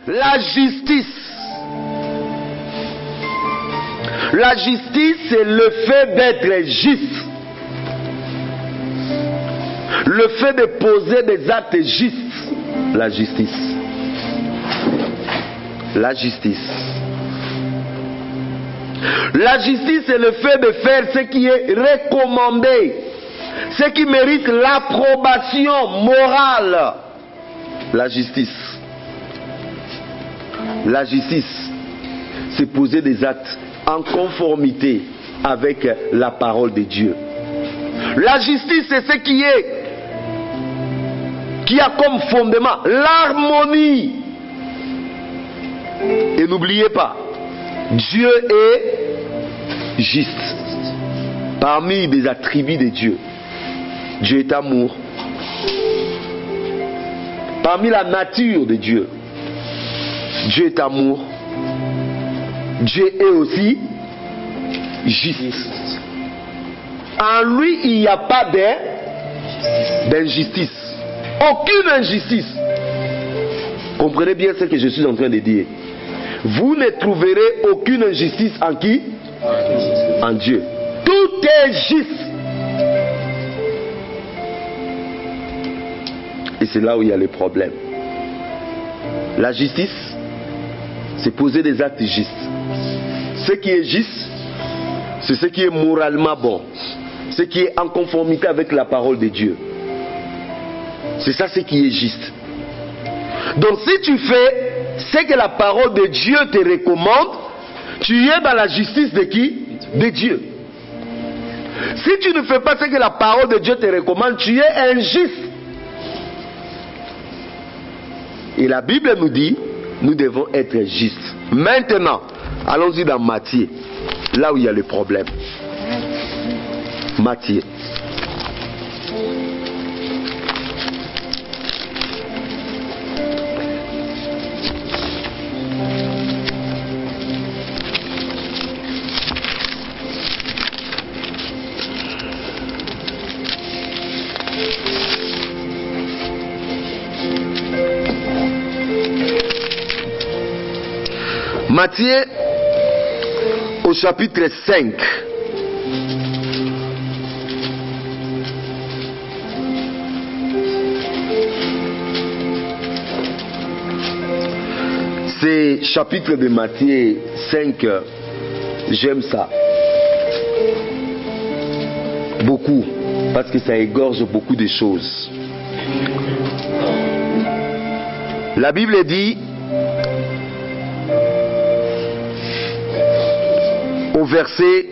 La justice. La justice, c'est le fait d'être juste. Le fait de poser des actes justes. La justice. La justice. La justice, c'est le fait de faire ce qui est recommandé, ce qui mérite l'approbation morale. La justice. La justice, c'est poser des actes en conformité avec la parole de Dieu. La justice, c'est ce qui a comme fondement l'harmonie. Et n'oubliez pas, Dieu est juste. Parmi les attributs de Dieu, Dieu est amour. Parmi la nature de Dieu, Dieu est amour. Dieu est aussi juste. En lui, il n'y a pas d'injustice. Aucune injustice. Comprenez bien ce que je suis en train de dire. Vous ne trouverez aucune injustice en qui? En Dieu. Tout est juste. Et c'est là où il y a le problème. La justice, c'est poser des actes justes. Ce qui est juste, c'est ce qui est moralement bon. Ce qui est en conformité avec la parole de Dieu. C'est ça ce qui est juste. Donc si tu fais ce que la parole de Dieu te recommande, tu es dans la justice de qui? De Dieu. Si tu ne fais pas ce que la parole de Dieu te recommande, tu es injuste. Et la Bible nous dit, nous devons être justes. Maintenant, allons-y dans Matthieu, là où il y a le problème. Matthieu. Matthieu au chapitre 5. Ces chapitres de Matthieu 5, j'aime ça. Beaucoup, parce que ça égorge beaucoup de choses. La Bible dit au verset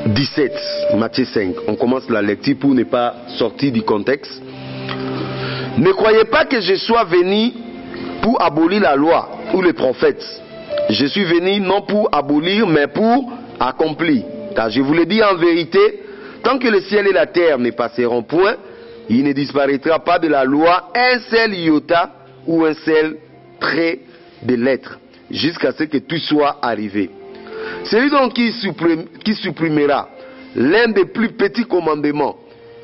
17, Matthieu 5, on commence la lecture pour ne pas sortir du contexte. Ne croyez pas que je sois venu pour abolir la loi ou les prophètes. Je suis venu non pour abolir, mais pour accomplir. Car je vous le dis en vérité, tant que le ciel et la terre ne passeront point, il ne disparaîtra pas de la loi un seul iota ou un seul trait de lettre, jusqu'à ce que tout soit arrivé. Celui donc qui supprimera l'un des plus petits commandements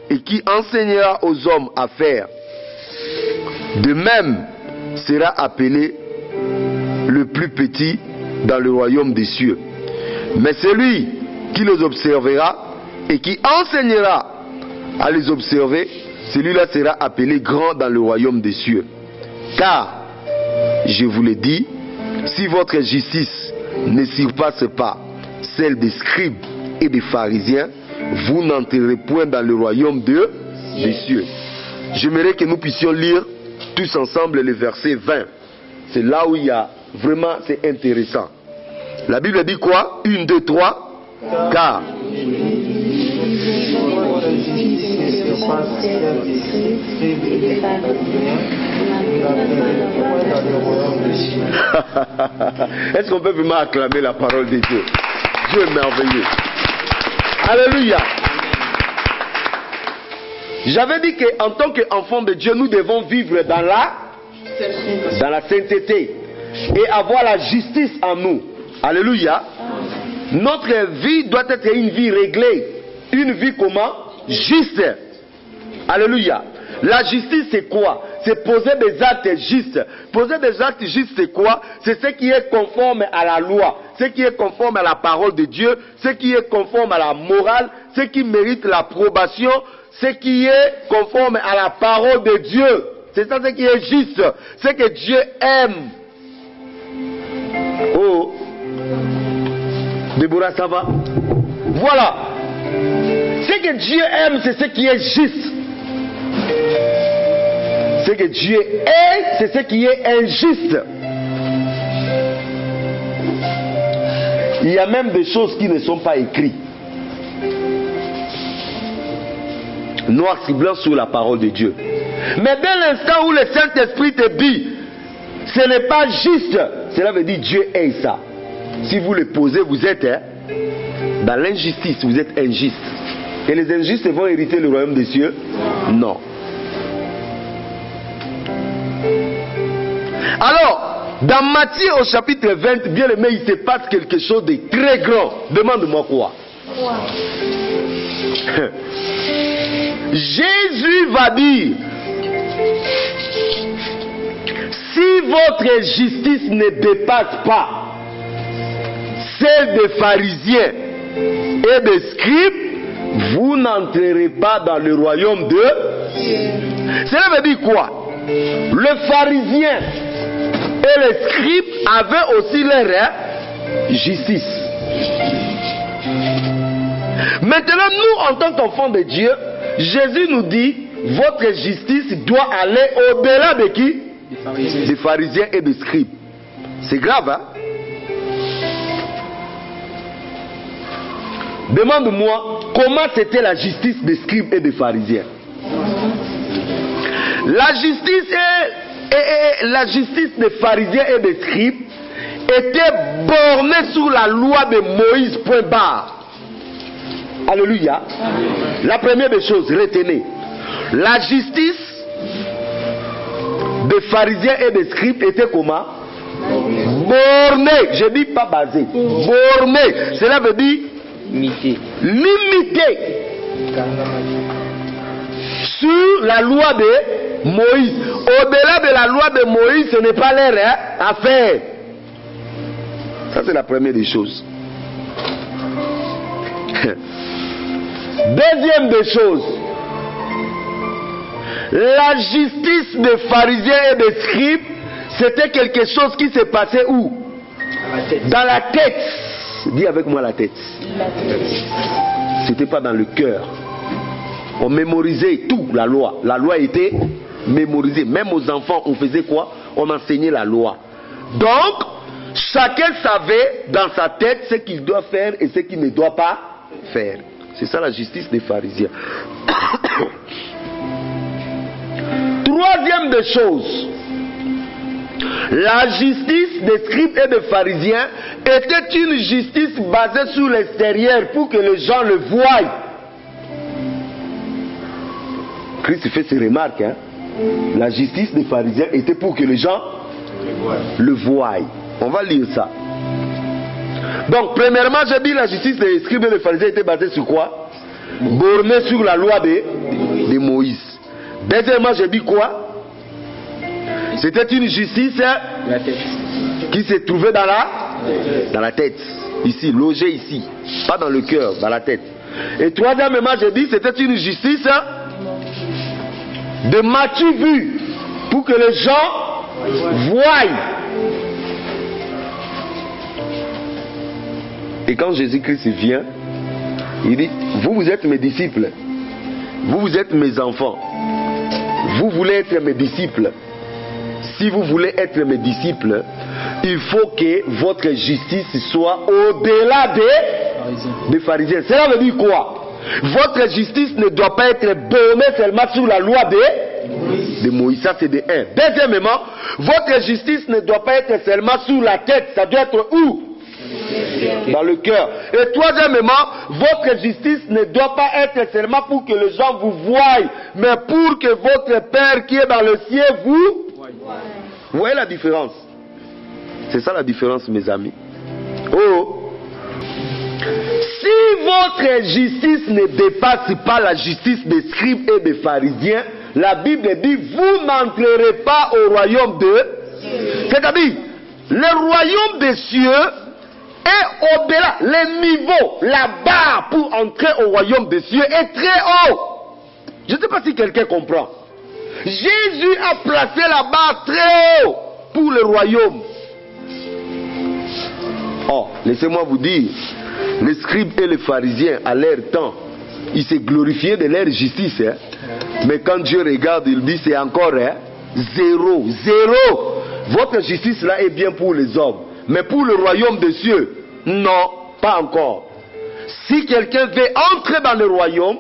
et qui enseignera aux hommes à faire de même sera appelé le plus petit dans le royaume des cieux. Mais celui qui les observera et qui enseignera à les observer, celui-là sera appelé grand dans le royaume des cieux. Car, je vous le dis, si votre justice ne surpasse pas celle des scribes et des pharisiens, vous n'entrerez point dans le royaume des cieux. J'aimerais que nous puissions lire tous ensemble le verset 20. C'est là où il y a vraiment, c'est intéressant. La Bible dit quoi? 1, 2, 3. Car est-ce qu'on peut vraiment acclamer la parole de Dieu? Dieu est merveilleux. Alléluia. J'avais dit qu'en tant qu'enfants de Dieu, nous devons vivre dans la sainteté et avoir la justice en nous. Alléluia. Notre vie doit être une vie réglée. Une vie comment? Juste. Alléluia. La justice, c'est quoi? C'est poser des actes justes. Poser des actes justes, c'est quoi? C'est ce qui est conforme à la loi, ce qui est conforme à la parole de Dieu, ce qui est conforme à la morale, ce qui mérite l'approbation, ce qui est conforme à la parole de Dieu. C'est ça ce qui est juste, ce que Dieu aime. Oh, Déborah, ça va? Voilà. Ce que Dieu aime, c'est ce qui est juste. Ce que Dieu est, c'est ce qui est injuste. Il y a même des choses qui ne sont pas écrites. Noir sur blanc sur la parole de Dieu. Mais dès l'instant où le Saint-Esprit te dit, ce n'est pas juste, cela veut dire Dieu est ça. Si vous le posez, vous êtes dans l'injustice, vous êtes injuste. Et les injustes vont hériter le royaume des cieux? Non. Alors, dans Matthieu au chapitre 20, bien aimé, il se passe quelque chose de très grand. Demande-moi quoi? Jésus va dire, si votre justice ne dépasse pas celle des pharisiens et des scribes, vous n'entrerez pas dans le royaume de Dieu. Cela veut dire quoi? Le pharisien et les scribes avaient aussi leur justice. Maintenant, nous, en tant qu'enfants de Dieu, Jésus nous dit, votre justice doit aller au-delà de qui? Des pharisiens et des scribes. C'est grave, hein? Demande-moi, comment c'était la justice des scribes et des pharisiens? La justice des pharisiens et des scribes était bornée sur la loi de Moïse, point barre. Alléluia. La première des choses, retenez. La justice des pharisiens et des scribes était comment? Bornée. Je dis pas basée. Bornée. Cela veut dire limité. Sur la loi de Moïse. Au-delà de la loi de Moïse, ce n'est pas leur affaire. Ça, c'est la première des choses. Deuxième des choses, la justice des pharisiens et des scribes, c'était quelque chose qui se passait où? Dans la tête. Dis avec moi la tête. C'était pas dans le cœur. On mémorisait tout, la loi. La loi était mémorisée. Même aux enfants, on faisait quoi? On enseignait la loi. Donc, chacun savait dans sa tête ce qu'il doit faire et ce qu'il ne doit pas faire. C'est ça la justice des pharisiens. Troisième des choses, la justice des scribes et des pharisiens était une justice basée sur l'extérieur pour que les gens le voient. Christ fait ses remarques. Hein? La justice des pharisiens était pour que les gens le voient. On va lire ça. Donc, premièrement, j'ai dit la justice des scribes et des pharisiens était basée sur quoi? Bornée sur la loi de Moïse. Deuxièmement, j'ai dit quoi? C'était une justice qui se trouvait dans la tête. Ici, logée ici. Pas dans le cœur, dans la tête. Et troisièmement, j'ai dit c'était une justice de matu vue. Pour que les gens voient. Et quand Jésus-Christ vient, il dit, vous êtes mes disciples. Vous êtes mes enfants. Vous voulez être mes disciples. Si vous voulez être mes disciples, il faut que votre justice soit au-delà des pharisiens. Cela veut dire quoi? Votre justice ne doit pas être bornée seulement sur la loi de Moïse. Ça c'est de 1. Deuxièmement, votre justice ne doit pas être seulement sur la tête. Ça doit être où? Dans le cœur. Et troisièmement, votre justice ne doit pas être seulement pour que les gens vous voient, mais pour que votre Père qui est dans le ciel vous voyez la différence. C'est ça la différence, mes amis. Oh, si votre justice ne dépasse pas la justice des scribes et des pharisiens, la Bible dit, vous n'entrerez pas au royaume de... C'est-à-dire, le royaume des cieux est au-delà. Le niveau, la barre pour entrer au royaume des cieux est très haut. Je ne sais pas si quelqu'un comprend. Jésus a placé la barre très haut pour le royaume. Oh, laissez-moi vous dire, les scribes et les pharisiens, à leur temps, ils se glorifiaient de leur justice. Hein? Mais quand Dieu regarde, il dit c'est encore zéro. Votre justice là est bien pour les hommes. Mais pour le royaume des cieux, non, pas encore. Si quelqu'un veut entrer dans le royaume,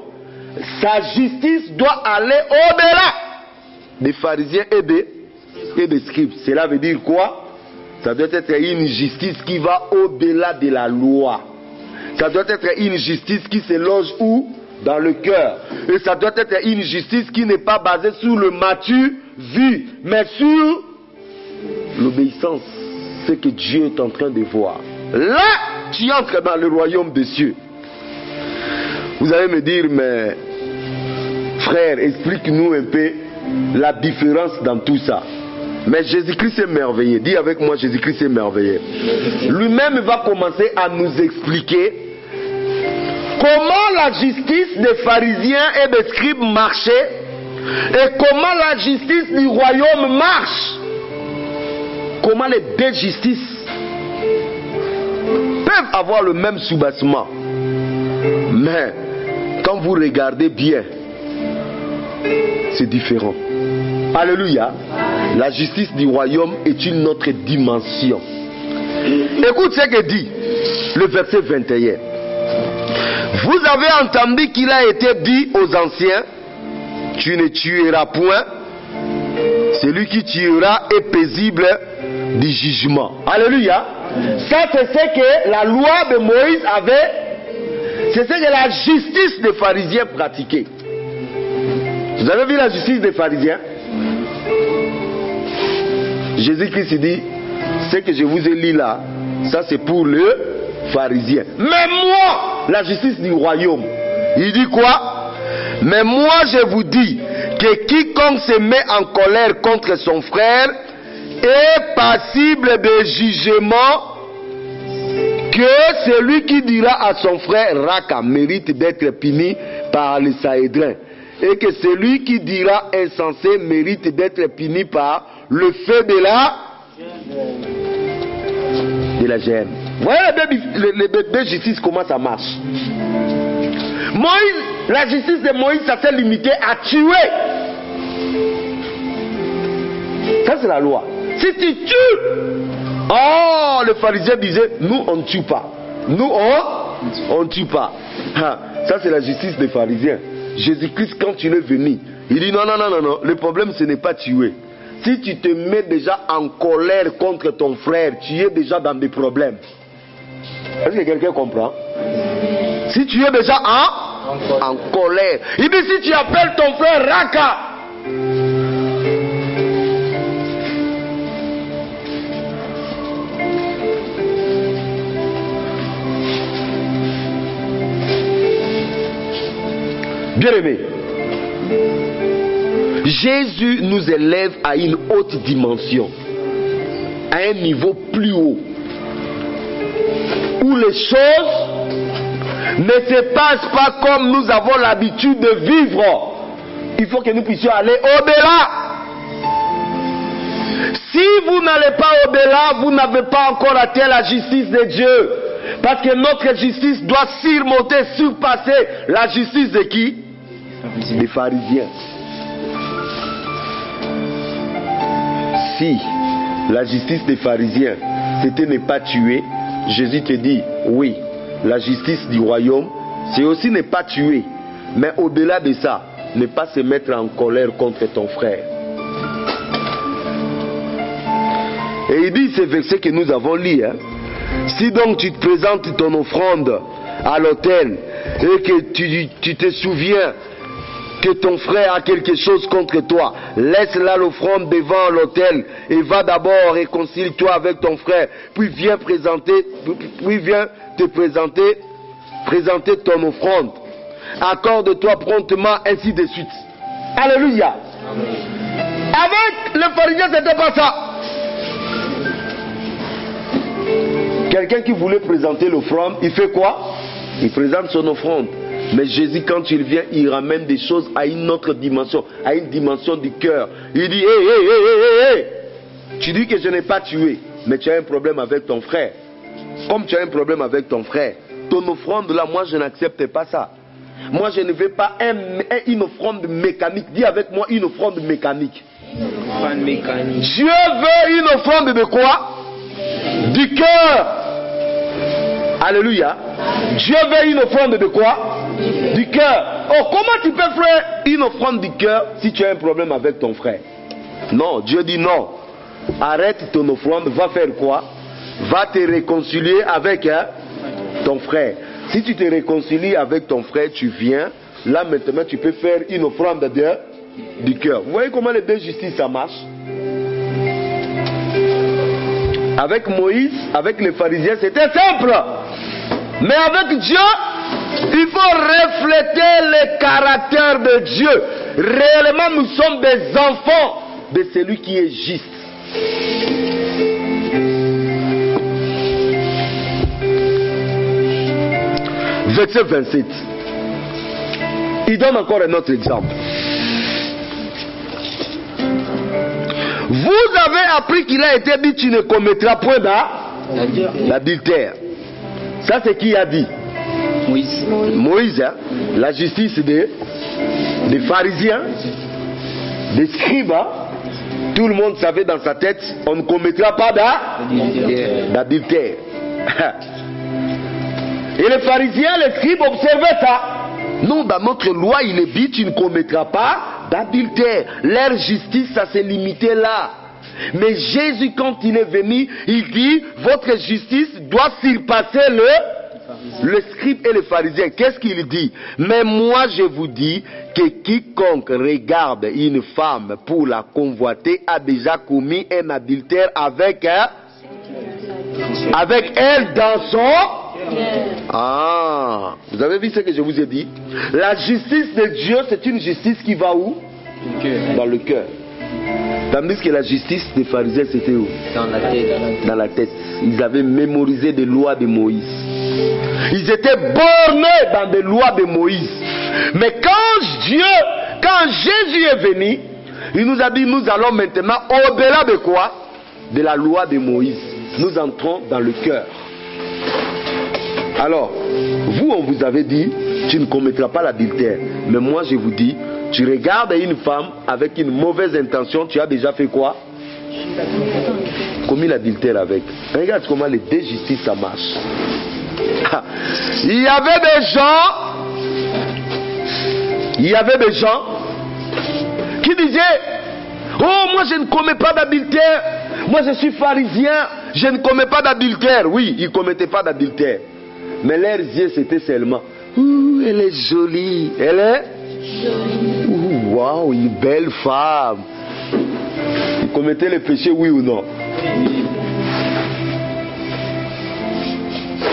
sa justice doit aller au-delà des pharisiens et des scribes. Cela veut dire quoi? Ça doit être une justice qui va au-delà de la loi. Ça doit être une justice qui se loge où? Dans le cœur. Et ça doit être une justice qui n'est pas basée sur le matu vu, mais sur l'obéissance. Ce que Dieu est en train de voir. Là, tu entres dans le royaume des cieux. Vous allez me dire, mais frère, explique-nous un peu la différence dans tout ça. Mais Jésus-Christ est merveilleux. Dis avec moi, Jésus-Christ est merveilleux. Lui-même va commencer à nous expliquer comment la justice des pharisiens et des scribes marchait et comment la justice du royaume marche. Comment les deux justices peuvent avoir le même soubassement. Mais quand vous regardez bien, c'est différent. Alléluia. La justice du royaume est une autre dimension. Écoute ce que dit le verset 21. Vous avez entendu qu'il a été dit aux anciens, tu ne tueras point, celui qui tuera est paisible du jugement. Alléluia. Ça c'est ce que la loi de Moïse avait, c'est ce que la justice des pharisiens pratiquait. Vous avez vu la justice des pharisiens? Jésus-Christ dit, ce que je vous ai lu là, ça c'est pour le pharisien. Mais moi, la justice du royaume, il dit quoi? Mais moi je vous dis que quiconque se met en colère contre son frère est passible de jugement, que celui qui dira à son frère Raka mérite d'être puni par le Sahédrin, et que celui qui dira insensé mérite d'être puni par le feu de la gêne. Voyez les deux justices, comment ça marche. Moïse, la justice de Moïse, ça s'est limité à tuer. Ça c'est la loi. Si tu tues, oh, le pharisien disait, nous on ne tue pas. Nous on ne tue pas. Ça c'est la justice des pharisiens. Jésus-Christ, quand il est venu, il dit non, le problème ce n'est pas tuer. Si tu te mets déjà en colère contre ton frère, tu es déjà dans des problèmes. Est-ce que quelqu'un comprend? Si tu es déjà en colère, il dit si tu appelles ton frère Raka, bien-aimé, Jésus nous élève à une haute dimension, à un niveau plus haut, où les choses ne se passent pas comme nous avons l'habitude de vivre. Il faut que nous puissions aller au-delà. Si vous n'allez pas au-delà, vous n'avez pas encore atteint la justice de Dieu. Parce que notre justice doit surmonter, surpasser la justice de qui? Des pharisiens. Si la justice des pharisiens c'était ne pas tuer, Jésus te dit oui, la justice du royaume c'est aussi ne pas tuer, mais au-delà de ça, ne pas se mettre en colère contre ton frère. Et il dit ce verset que nous avons lu, hein? Si donc tu te présentes ton offrande à l'autel et que tu te souviens que ton frère a quelque chose contre toi, laisse là l'offrande devant l'autel et va d'abord réconcilie-toi avec ton frère, puis viens te présenter ton offrande. Accorde-toi promptement, ainsi de suite. Alléluia. Avec les pharisiens, c'était pas ça. Quelqu'un qui voulait présenter l'offrande, il fait quoi? Il présente son offrande. Mais Jésus, quand il vient, il ramène des choses à une autre dimension, à une dimension du cœur. Il dit, hé, tu dis que je n'ai pas tué, mais tu as un problème avec ton frère. Comme tu as un problème avec ton frère, ton offrande là, moi je n'accepte pas ça. Moi je ne veux pas une offrande mécanique. Dis avec moi, une offrande mécanique. Dieu veut une offrande de quoi? Du cœur. Alléluia. Dieu veut une offrande de quoi? Du cœur. Oh, comment tu peux faire une offrande du cœur si tu as un problème avec ton frère? Non, Dieu dit non. Arrête ton offrande, va faire quoi? Va te réconcilier avec ton frère. Si tu te réconcilies avec ton frère, tu viens. Là maintenant, tu peux faire une offrande du cœur. Vous voyez comment les deux justices ça marche? Avec Moïse, avec les pharisiens, c'était simple. Mais avec Dieu, il faut refléter le caractère de Dieu. Réellement, nous sommes des enfants de celui qui est juste. Verset 27. Il donne encore un autre exemple. Vous avez appris qu'il a été dit tu ne commettras point d'adultère. Ça c'est qui a dit? Moïse. Moïse, hein? La justice des pharisiens, des scribes. Hein? Tout le monde savait dans sa tête, on ne commettra pas d'adultère. Et les pharisiens, les scribes observaient ça. Non, dans notre loi, il est dit, tu ne commettras pas d'adultère. Leur justice, ça s'est limité là. Mais Jésus, quand il est venu, il dit, votre justice doit surpasser le scribe et les pharisiens. Qu'est-ce qu'il dit? Mais moi, je vous dis que quiconque regarde une femme pour la convoiter a déjà commis un adultère avec elle dans son... Ah, vous avez vu ce que je vous ai dit? La justice de Dieu, c'est une justice qui va où? Dans le cœur. Tandis que la justice des pharisiens, c'était où? Dans la tête. Ils avaient mémorisé des lois de Moïse. Ils étaient bornés dans des lois de Moïse. Mais quand Jésus est venu, il nous a dit, nous allons maintenant au-delà de quoi? De la loi de Moïse. Nous entrons dans le cœur. Alors, vous, on vous avait dit, tu ne commettras pas l'adultère. Mais moi, je vous dis, tu regardes une femme avec une mauvaise intention, tu as déjà fait quoi? Commis l'adultère avec. Regarde comment les deux justices, ça marche. Il y avait des gens qui disaient, oh, moi je ne commets pas d'adultère. Moi je suis pharisien, je ne commets pas d'adultère. Oui, ils ne commettaient pas d'adultère. Mais leurs yeux, c'était seulement, elle est jolie. Elle est jolie. Waouh, une belle femme. Ils commettaient le péché, oui ou non?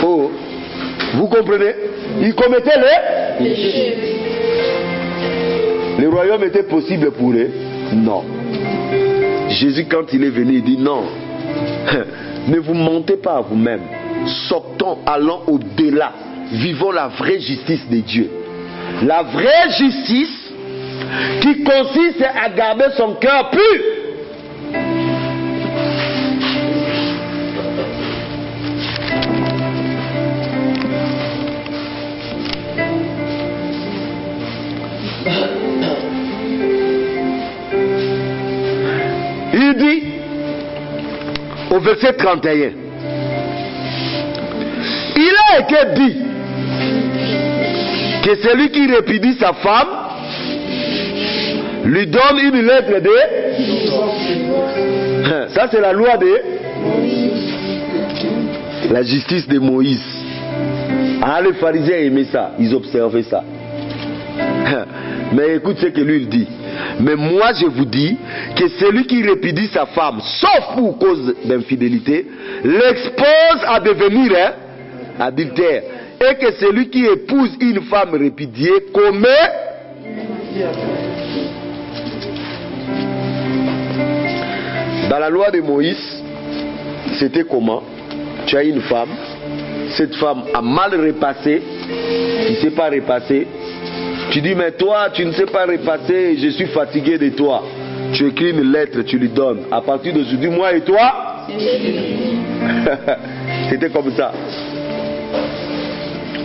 Oh, vous comprenez? Ils commettaient le péché. Le royaume était possible pour eux? Non. Jésus, quand il est venu, il dit non. Ne vous mentez pas à vous-même. Sortons, allons au-delà. Vivons la vraie justice de Dieu. La vraie justice qui consiste à garder son cœur pur. Il dit au verset 31, il a été dit que celui qui répudie sa femme lui donne une lettre de... Ça c'est la loi de... La justice de Moïse. Ah, les pharisiens aimaient ça, ils observaient ça. Mais écoute ce que lui il dit. Mais moi je vous dis que celui qui répudie sa femme, sauf pour cause d'infidélité, l'expose à devenir adultère. Et que celui qui épouse une femme répudiée commet... Dans la loi de Moïse, c'était comment? Tu as une femme, cette femme a mal repassé, il ne sait pas repasser. Tu dis, mais toi, tu ne sais pas repasser, je suis fatigué de toi. Tu écris une lettre, tu lui donnes. À partir d'aujourd'hui, moi et toi, c'était comme ça.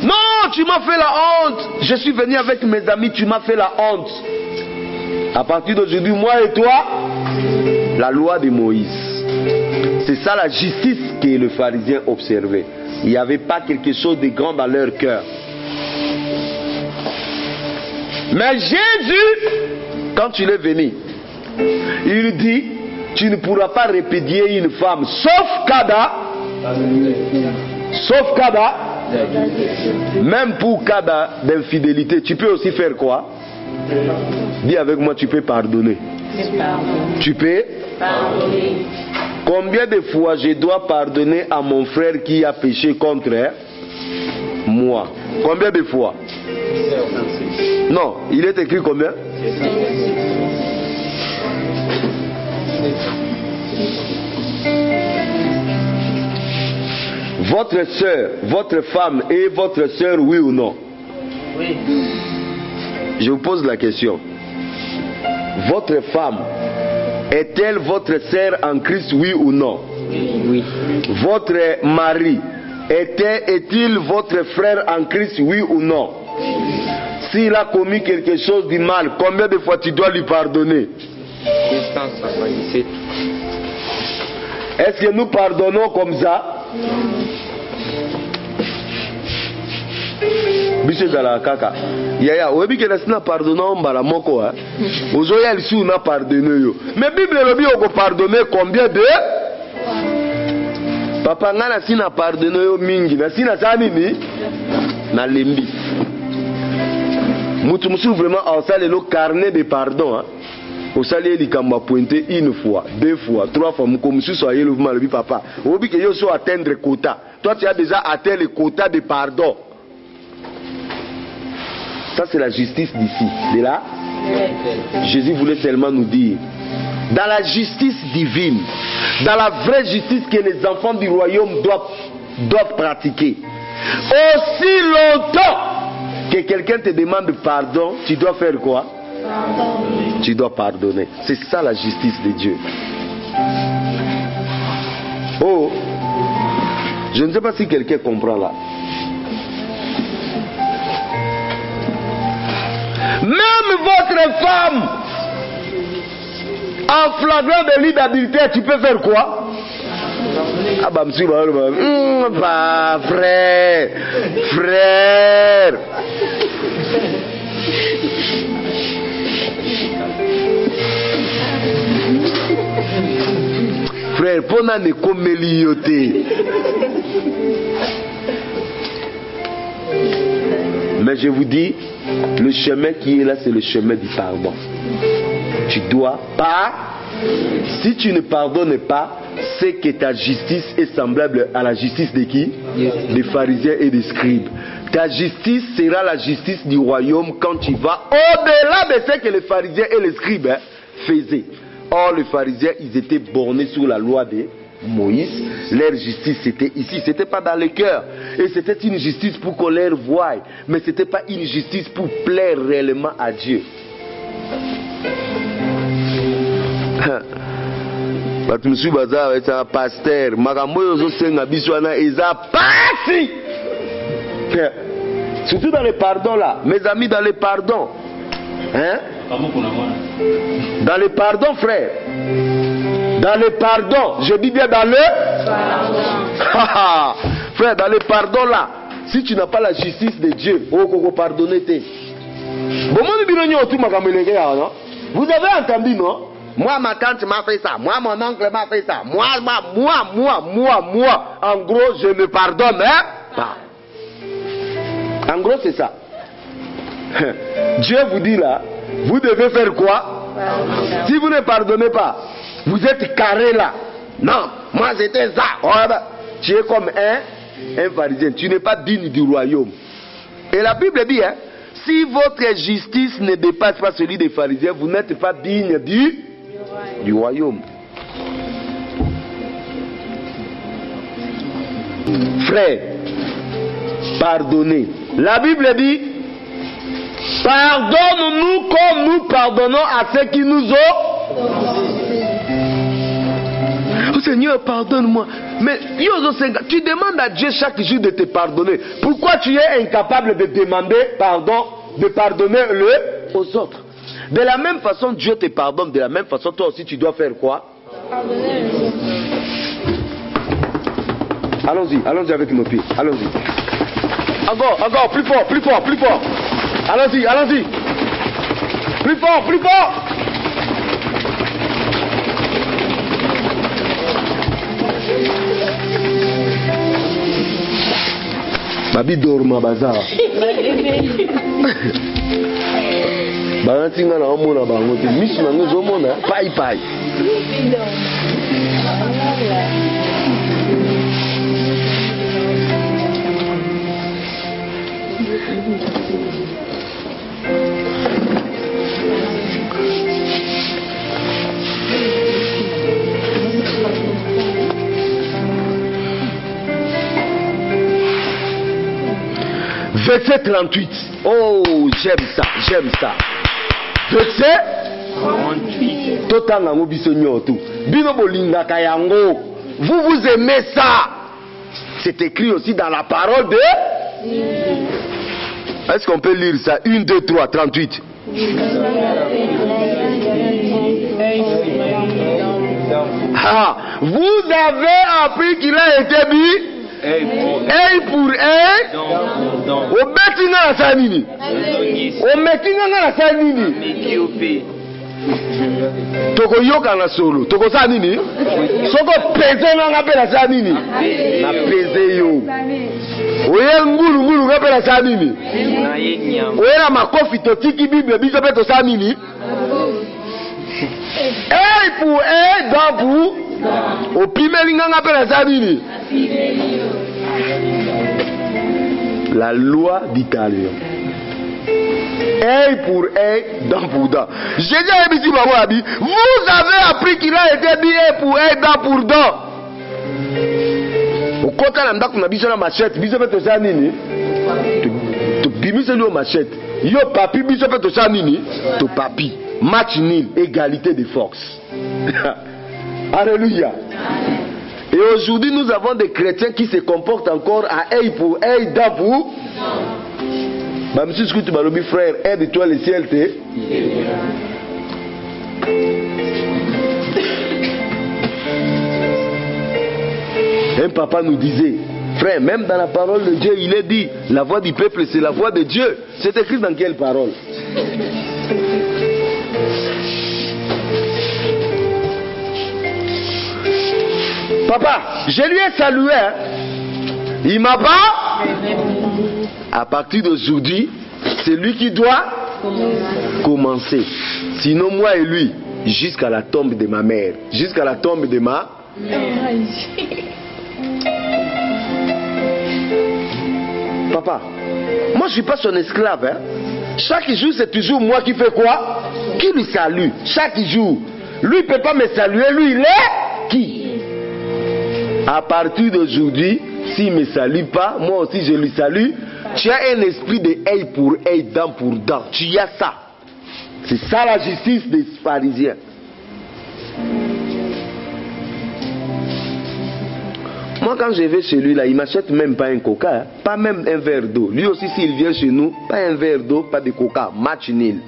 Non, tu m'as fait la honte. Je suis venu avec mes amis, tu m'as fait la honte. À partir d'aujourd'hui, moi et toi, la loi de Moïse. C'est ça la justice que le pharisien observait. Il n'y avait pas quelque chose de grand dans leur cœur. Mais Jésus, quand il est venu, il dit, tu ne pourras pas répudier une femme, sauf Kada, même pour Kada d'infidélité, tu peux aussi faire quoi? Dis avec moi, tu peux pardonner. Tu peux pardonner. Combien de fois je dois pardonner à mon frère qui a péché contre moi? Combien de fois? Non, il est écrit combien? Votre soeur, votre femme est votre soeur, oui ou non? Oui. Je vous pose la question. Votre femme est-elle votre sœur en Christ, oui ou non? Oui. Votre mari est-il votre frère en Christ, oui ou non? S'il a commis quelque chose de mal, combien de fois tu dois lui pardonner? Est-ce que nous pardonnons comme ça? Biche la kaka. Yaya, obi ke na pardonner mbala moko hein. Ozoya lisu na pardonner yo. Mais Bible lobi oko pardonner combien de? Papa ngana sina pardonner yo mingi na sina sani ni na lembi. Mutu musu vraiment en ça le carnet de pardon hein. Au salaire il kamba pointé une fois, deux fois, trois fois comme si soyez le mal papa. Obi que yo so atteindre quota. Toi tu as déjà atteint le quota de pardon. Ça c'est la justice d'ici. De là, Jésus voulait tellement nous dire, dans la justice divine, dans la vraie justice que les enfants du royaume doivent pratiquer, aussi longtemps que quelqu'un te demande pardon, tu dois faire quoi? Tu dois pardonner. C'est ça la justice de Dieu. Oh, je ne sais pas si quelqu'un comprend là. Même votre femme en flagrant délit d'adultère, tu peux faire quoi? Ah bah monsieur, bah frère. Frère, pona ne komélioté. Mais je vous dis, le chemin qui est là, c'est le chemin du pardon. Tu dois pas. Si tu ne pardonnes pas, c'est que ta justice est semblable à la justice de qui? Des pharisiens et des scribes. Ta justice sera la justice du royaume quand tu vas au-delà de ce que les pharisiens et les scribes faisaient. Or, les pharisiens, ils étaient bornés sur la loi de Moïse. Leur justice, c'était ici. C'était pas dans le cœur. Et c'était une justice pour qu'on leur voie. Mais c'était pas une justice pour plaire réellement à Dieu. Monsieur Bazar est un pasteur. Maramoyo Senga Biswana Eza Pasi. Surtout dans le pardon là. Mes amis, dans le pardon. Hein? Dans le pardon, frère. Dans le pardon. Je dis bien dans le pardon. Frère, dans le pardon là. Si tu n'as pas la justice de Dieu, pardonner. Vous avez entendu, non? Moi, ma tante m'a fait ça. Moi, mon oncle m'a fait ça. Moi. En gros, je ne pardonne pas. En gros, c'est ça. Dieu vous dit là, vous devez faire quoi? Si vous ne pardonnez pas, vous êtes carré là. Non, moi c'était ça. Tu es comme un pharisien. Tu n'es pas digne du royaume. Et la Bible dit, hein, si votre justice ne dépasse pas celui des pharisiens, vous n'êtes pas digne du royaume. Frère, pardonnez. La Bible dit, pardonne-nous comme nous pardonnons à ceux qui nous ont. Oh Seigneur, pardonne-moi. Mais tu demandes à Dieu chaque jour de te pardonner. Pourquoi tu es incapable de demander pardon, de pardonner aux autres? De la même façon, Dieu te pardonne. De la même façon, toi aussi, tu dois faire quoi? Pardonner. Allons-y avec nos pieds. Allons-y. Encore, plus fort. Allons-y. Plus fort. Babi dorma bazar. Barantinga na omona bango te misu nango zomona pai. Verset 38. Oh, j'aime ça. Verset 38. Totanga ngo biso nyoto. Bino bolinga kayango. Vous aimez ça. C'est écrit aussi dans la parole de. Est-ce qu'on peut lire ça? 1, 2, 3, 38. Ah, vous avez appris qu'il a été dit. Un pour un. Au betinga la sanini. Au metinga la sanini. Toko yoka na solo. Toko sanini. Soko peze na ngape la sanini. Na peze yo. Oye ngulu ngape la sanini. Oye na makofi totiki Bible biso pe to sanini. Un pour un, dans pour. Au premier linga ngape la sanini. La loi d'Italie. Un pour un, dent pour dent. J'ai dit ici, vous avez appris qu'il a été dit un pour un, dent pour dent. Au côté de la machette, la machette, biso fait ça nini. Tu bimis le machette. Yo papi, biso fait ça nini. Tu papi. Match nul, égalité de force. Alléluia. Et aujourd'hui, nous avons des chrétiens qui se comportent encore à œil pour œil, dent pour. Bah, monsieur, ce que tu m'as dit, frère, aide-toi le ciel, t'es. Un papa nous disait, frère, même dans la parole de Dieu, il est dit, la voix du peuple, c'est la voix de Dieu. C'est écrit dans quelle parole? Papa, je lui ai salué. Hein. Il m'a pas. À partir d'aujourd'hui, c'est lui qui doit commencer. Sinon, moi et lui, jusqu'à la tombe de ma mère, jusqu'à la tombe de ma. Papa, moi je suis pas son esclave. Hein. Chaque jour, c'est toujours moi qui fais quoi? Qui lui salue. Chaque jour. Lui ne peut pas me saluer. Lui, il est qui? À partir d'aujourd'hui, s'il ne me salue pas, moi aussi je lui salue. Tu as un esprit de œil pour œil, dent pour dent. Tu as ça. C'est ça la justice des pharisiens. Moi quand je vais chez lui là, il ne m'achète même pas un coca, hein. Pas même un verre d'eau. Lui aussi s'il vient chez nous, pas un verre d'eau, pas de coca, match nul.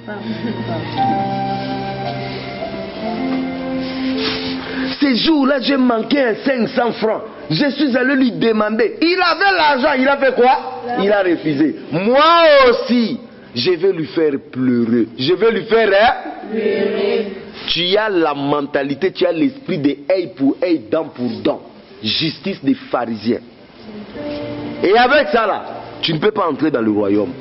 Ces jours-là, j'ai manqué un 500 francs. Je suis allé lui demander. Il avait l'argent, il a fait quoi? Il a refusé. Moi aussi, je vais lui faire pleurer. Je vais lui faire pleurer. Tu as la mentalité, tu as l'esprit de œil pour œil, dent pour dent. Justice des pharisiens. Et avec ça là, tu ne peux pas entrer dans le royaume.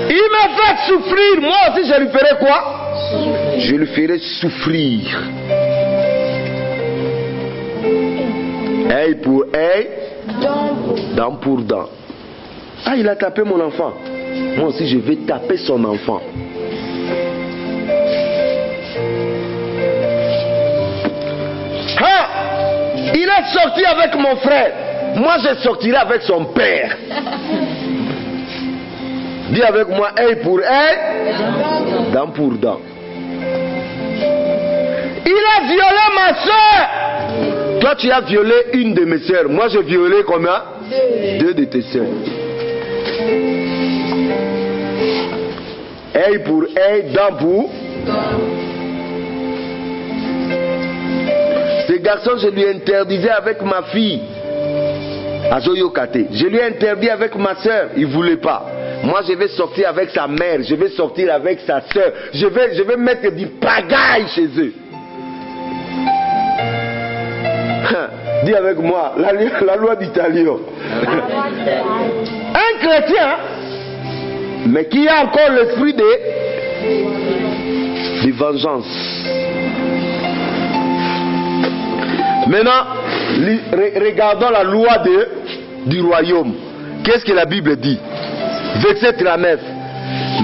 Il m'a fait souffrir. Moi aussi je lui ferai quoi? Je lui ferai souffrir. Œil pour œil, dent pour dent. Ah, il a tapé mon enfant. Moi aussi je vais taper son enfant. sorti avec mon frère, moi je sortirai avec son père. Dis avec moi, œil pour œil, dent pour dent. Il a violé ma soeur. Toi tu as violé une de mes soeurs. Moi j'ai violé combien? Deux de tes soeurs. Œil pour œil, dent pour dent. Ce garçon, je lui interdisais avec ma fille. Je lui ai interdit avec ma soeur. Il ne voulait pas. Moi, je vais sortir avec sa mère. Je vais sortir avec sa soeur. Je vais mettre du pagaille chez eux. Dis avec moi, la loi d'Italie. Un chrétien, mais qui a encore l'esprit de vengeance. Maintenant, regardons la loi du royaume. Qu'est-ce que la Bible dit? Verset 39.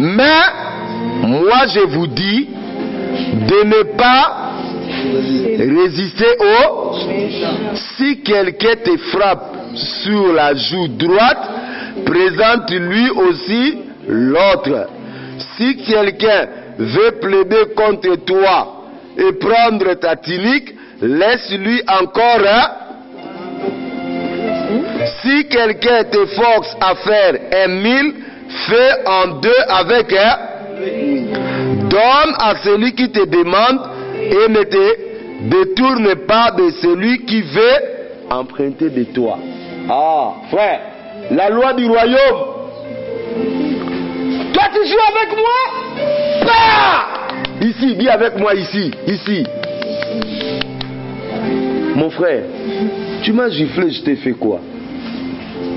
Mais moi je vous dis de ne pas résister au... Si quelqu'un te frappe sur la joue droite, présente lui aussi l'autre. Si quelqu'un veut plaider contre toi et prendre ta tunique, laisse-lui encore un. Si quelqu'un te force à faire 1 000, fais en 2 avec un. Donne à celui qui te demande et ne te détourne pas de celui qui veut emprunter de toi. Ah, frère, la loi du royaume. Toi, tu joues avec moi? Bah! Ici, dis avec moi ici, ici. Mon frère, tu m'as giflé, je t'ai fait quoi?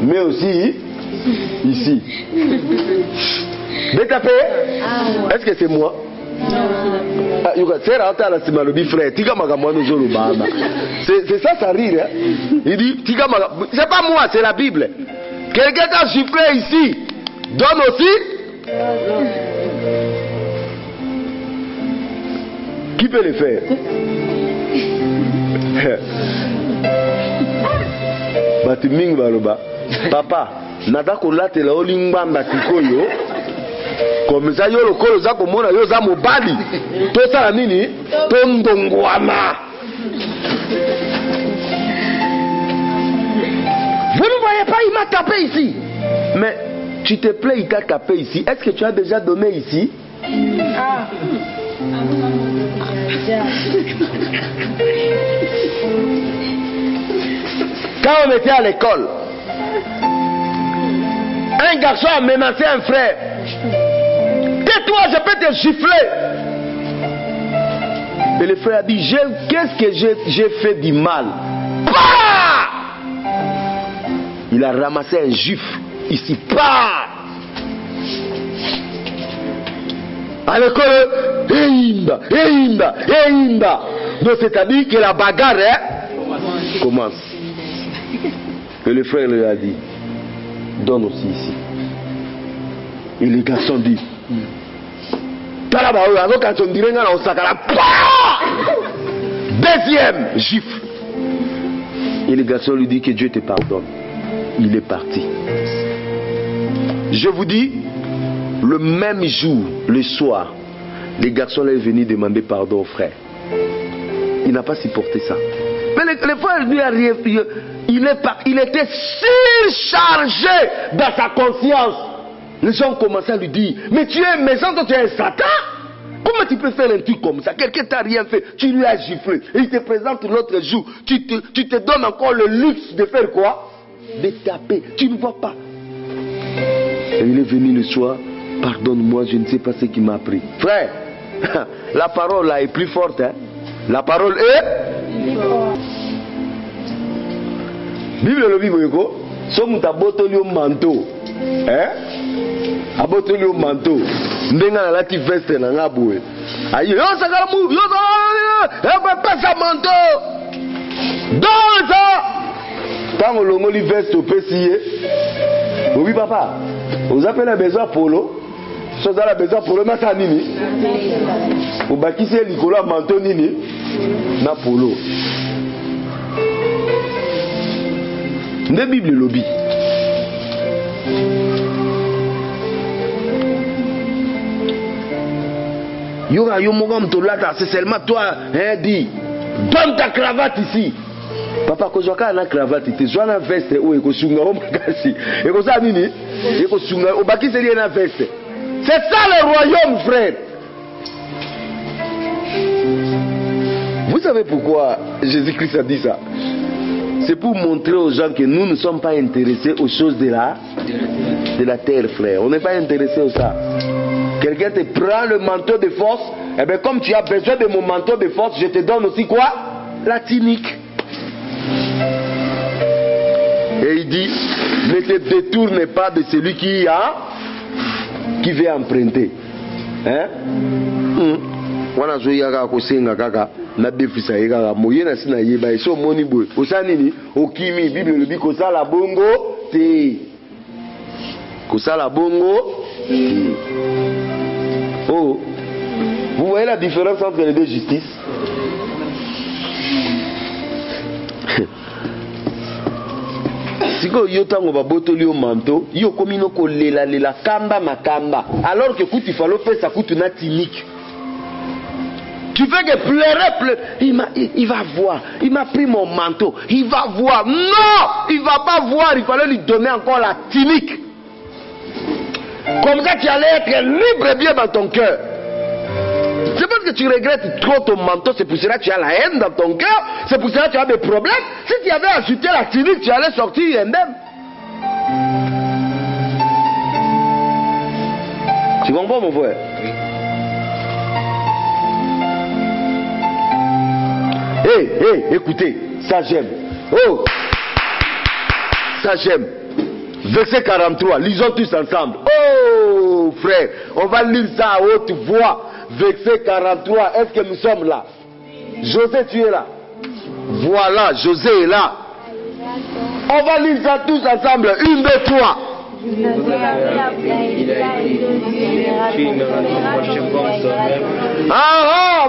Mais aussi, ici. Mais t'as fait? Est-ce que c'est moi? C'est ça, ça rire. Hein? Il dit, c'est pas moi, c'est la Bible. Quelqu'un t'a giflé ici. Donne aussi. Qui peut le faire? Papa, nada kolate la olimbamba tikoyo. Comme ça yo lokolo za komona yo za mobali. To sala nini? Tondongwana. Vous ne voyez pas, il m'a tapé ici. Mais tu te plais, il t'a tapé ici. Est-ce que tu as déjà donné ici? Quand on était à l'école, un garçon a menacé un frère. Tais-toi, je peux te gifler. Et le frère a dit, qu'est-ce que j'ai fait du mal? Bah! Il a ramassé un gifle ici. Bah! À l'école, donc c'est-à-dire que la bagarre commence. Et le frère lui a dit, donne aussi ici. Et le garçon dit, deuxième gifle. Et le garçon lui dit que Dieu te pardonne. Il est parti. Je vous dis, le même jour, le soir, les garçons est venu demander pardon au frère. Il n'a pas supporté ça. Mais le frère lui a rien. Il était surchargé dans sa conscience. Les gens commençaient à lui dire, mais tu es un méchant, toi tu es un Satan. Comment tu peux faire un truc comme ça? Quelqu'un t'a rien fait, tu lui as giflé. Et il te présente l'autre jour. Tu te donnes encore le luxe de faire quoi? De taper. Tu ne vois pas. Et il est venu le soir. Pardonne-moi, je ne sais pas ce qui m'a pris. Frère, la parole là est plus forte. Hein? La parole est... Bible le Bible, somme ta botolio manteau. Hein? A botolio manteau. Ndenga la ti veste na ngaboué. Aïe, yo sakala mou, yo pas sa manteau. Dans ça. Quand on l'ongoli veste au pessier. Oui papa. Vous appelez la besoin polo. So dans la besoin polo na nini. Vous bakissez l'ikola manteau nini na polo. La Bible lobby. Yora yomogam tolata, c'est seulement toi, hein, dis, donne ta cravate ici. Papa, quand je na cravate, tu as une veste ou eko sunga o makasi. Eko sa nini? Eko sunga o baki c'est une veste. C'est ça le royaume, frère. Vous savez pourquoi Jésus-Christ a dit ça? C'est pour montrer aux gens que nous ne sommes pas intéressés aux choses de la terre, frère. On n'est pas intéressés à ça. Quelqu'un te prend le manteau de force, et bien comme tu as besoin de mon manteau de force, je te donne aussi quoi? La tunique. Et il dit, ne te détourne pas de celui qui veut emprunter. Hein? Wana zo yaga ko senga kaka na defisa yaga moyena sina yeba eso moni boy osanini okimi bible le bi ko sala bongo te ko sala bongo te. Oh, vous voyez la différence entre les deux justices? Si yo tango ba botoli o manteau yo komino ko lela kamba makamba alors que kuti falo pesa kutu na tunique. Tu fais que pleurer. Il va voir. Il m'a pris mon manteau. Il va voir. Non, il va pas voir. Il fallait lui donner encore la tunique. Comme ça, tu allais être libre et bien dans ton cœur. C'est parce que tu regrettes trop ton manteau. C'est pour cela que tu as la haine dans ton cœur. C'est pour cela que tu as des problèmes. Si tu avais ajouté la tunique, tu allais sortir indemne. Tu comprends, mon frère? Écoutez, ça j'aime. Oh, ça j'aime. Verset 43, lisons tous ensemble. Oh, frère, on va lire ça à haute voix. Verset 43, est-ce que nous sommes là? José, tu es là? Voilà, José est là. On va lire ça tous ensemble. 1, 2, 3.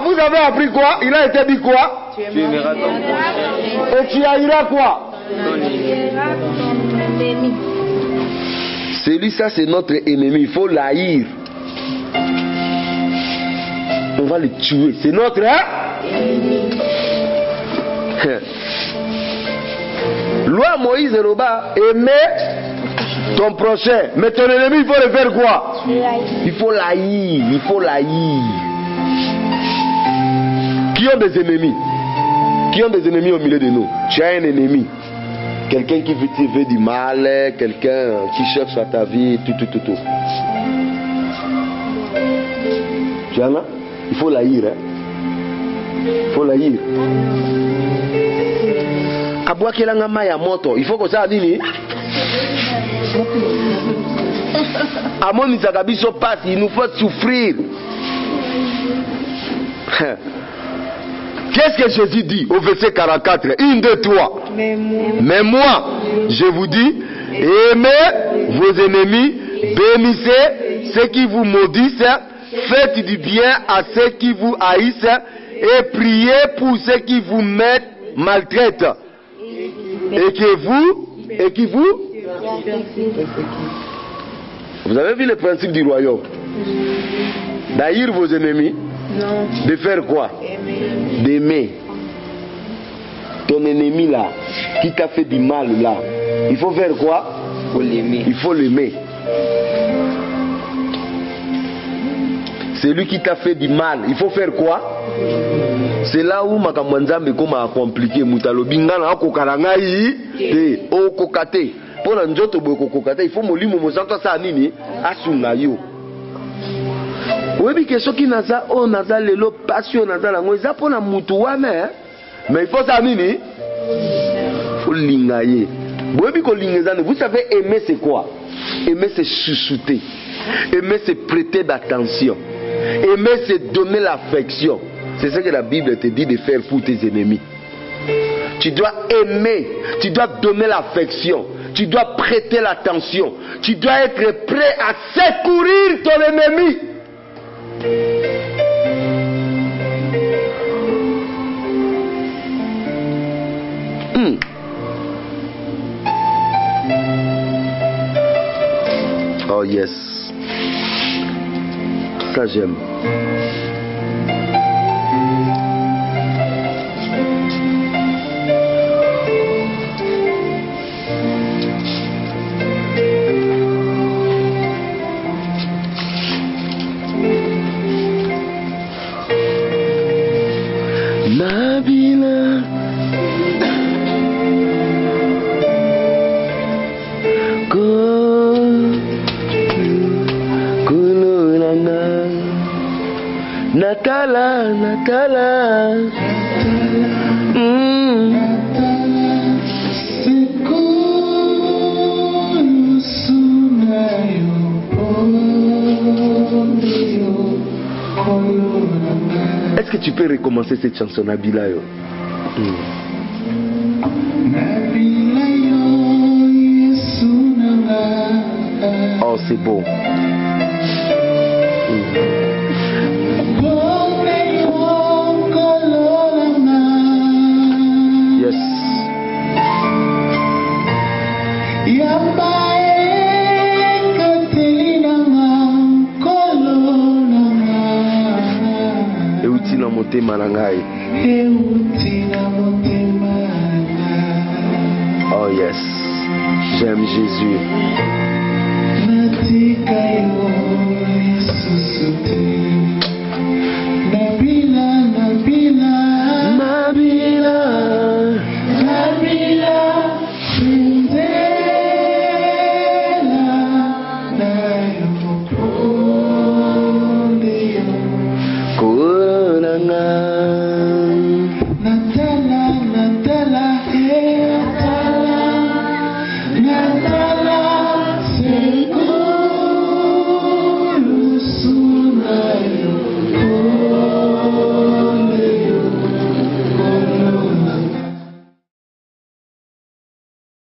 Vous avez appris quoi? Il a été dit quoi? Et tu haïras quoi? Celui ça c'est notre ennemi, il faut l'haïr. On va le tuer, c'est notre loi Moïse et Roba, aimer ton prochain, mais ton ennemi il faut le faire quoi? Il faut l'haïr, il faut l'haïr. Qui ont des ennemis? Qui ont des ennemis au milieu de nous? Tu as un ennemi. Quelqu'un qui te veut du mal, quelqu'un qui cherche à ta vie, tout. Tu en as? Il faut l'haïr. Il faut l'haïr. Il faut que ça dise. Il nous faut souffrir. Qu'est-ce que Jésus dit au verset 44? 1, 2, 3. Mais moi, je vous dis, aimez vos ennemis, bénissez ceux qui vous maudissent, faites du bien à ceux qui vous haïssent et priez pour ceux qui vous maltraitent. Et qui vous. Vous avez vu le principe du royaume? D'haïr vos ennemis. Non. De faire quoi? D'aimer. Ton ennemi là, qui t'a fait du mal là, il faut faire quoi? Il faut l'aimer. C'est lui qui t'a fait du mal, il faut faire quoi? C'est là où makamwanzambe koma compliqué mutalobi ngana okokarangai te okokate. Pona njoto boy kokokate, il faut molimo mosanto sa nini asunga yo. Oui, que ce qui naza o naza lelo passion naza la ngoza pona mutu wana mais il faut ça nini? Faut lingaye. Oui, ko lingezane, vous savez aimer c'est quoi? Aimer c'est chouchouter. Aimer c'est prêter d'attention. Aimer c'est donner l'affection. C'est ce que la Bible te dit de faire pour tes ennemis. Tu dois aimer, tu dois donner l'affection, tu dois prêter l'attention, tu dois être prêt à secourir ton ennemi. ça j'aime. Nabila, Kulunana, Natala, Natala, Est-ce que tu peux recommencer cette chanson, Nabila yo? Oh, c'est beau. Yes. Eutina motema na ngai. Oh yes, j'aime Jésus. Nabila, Nabila, Nabila, Nabila, Corona.